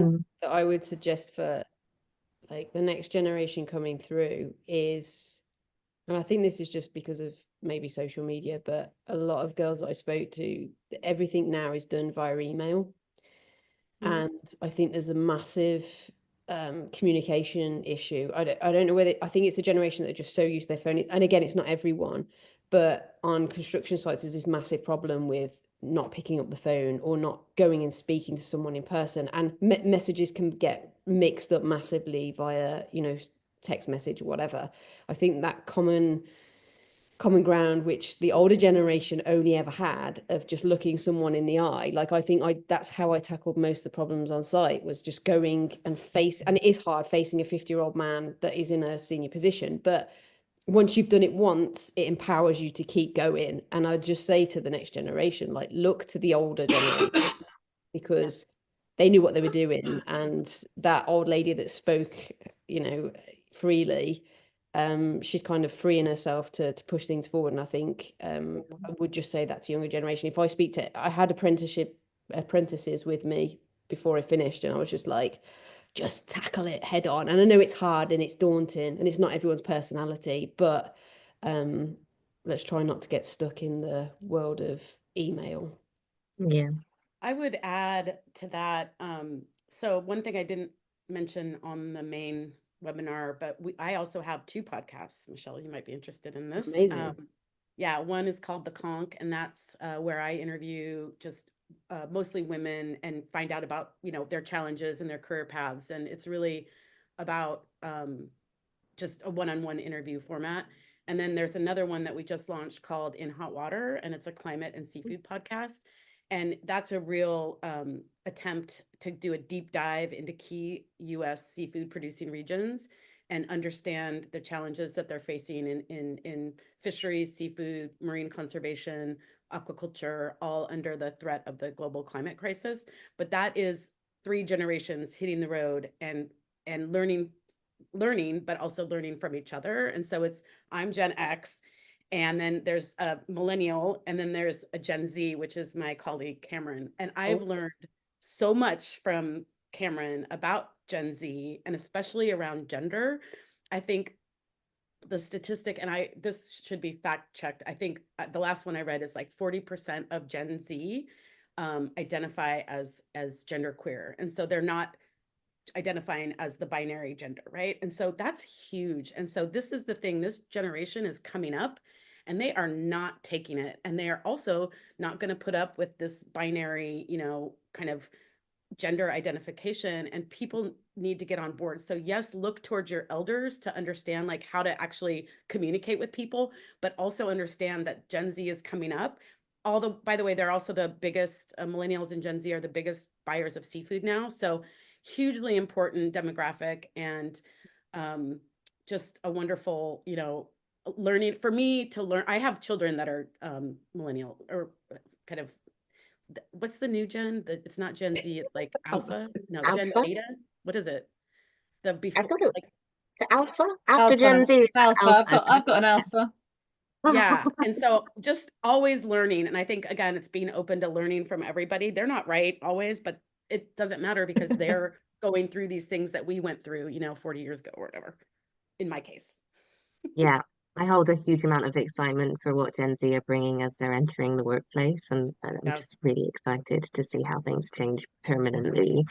Mm. that I would suggest for like the next generation coming through is, and I think this is just because of maybe social media, but a lot of girls that I spoke to, everything now is done via email. Mhm. And I think there's a massive communication issue. I don't know whether, I think it's a generation that are just so used to their phone. And again, it's not everyone, but on construction sites, there's this massive problem with not picking up the phone or not going and speaking to someone in person. And messages can get mixed up massively via, text message or whatever. I think that common ground which the older generation only ever had of just looking someone in the eye, like I think that's how I tackled most of the problems on site, was just going and and it is hard facing a 50-year-old man that is in a senior position, but once you've done it once, it empowers you to keep going. And I just say to the next generation, like, look to the older generation, Yeah. because they knew what they were doing. And that old lady that spoke, freely, she's kind of freeing herself to push things forward. And I think I would just say that to younger generation. If I speak to, I had apprentices with me before I finished, and I was just like, just tackle it head on. And I know it's hard and it's daunting and it's not everyone's personality, but um, let's try not to get stuck in the world of email. Yeah. I would add to that. So one thing I didn't mention on the main webinar, but I also have two podcasts. Michelle, you might be interested in this. Amazing. Yeah, one is called The Conk, and that's where I interview just mostly women and find out about their challenges and their career paths, and it's really about just a one-on-one interview format. And then there's another one that we just launched called In Hot Water, and it's a climate and seafood podcast. And that's a real attempt to do a deep dive into key US seafood producing regions and understand the challenges that they're facing in fisheries, seafood, marine conservation, aquaculture, all under the threat of the global climate crisis. But that is three generations hitting the road and learning, but also learning from each other. And so I'm Gen X, and then there's a millennial, and then there's a Gen Z, which is my colleague Cameron. And I've learned so much from Cameron about Gen Z, and especially around gender. I think the statistic, and this should be fact checked, I think the last one I read is like 40% of Gen Z identify as gender queer. And so they're not identifying as the binary gender, right? And so that's huge. And so this is the thing, this generation is coming up and they are not taking it. And they are also not going to put up with this binary, kind of gender identification, and people need to get on board. So yes, look towards your elders to understand like how to actually communicate with people, but also understand that Gen Z is coming up. By the way, they're also the biggest, millennials and Gen Z are the biggest buyers of seafood now. So hugely important demographic, and just a wonderful, learning for me to learn. I have children that are millennial, or kind of, what's the new gen? It's not Gen Z, it's like Alpha. No, Gen Alpha? Beta. What is it? The I before, thought it like, was Alpha after Alpha. Gen Z. Alpha. Alpha. I've got an alpha. yeah. And so just always learning. And I think, again, it's being open to learning from everybody. They're not right always, but it doesn't matter because they're going through these things that we went through, 40 years ago or whatever, in my case. Yeah, I hold a huge amount of excitement for what Gen Z are bringing as they're entering the workplace, and I'm Yeah. just really excited to see how things change permanently.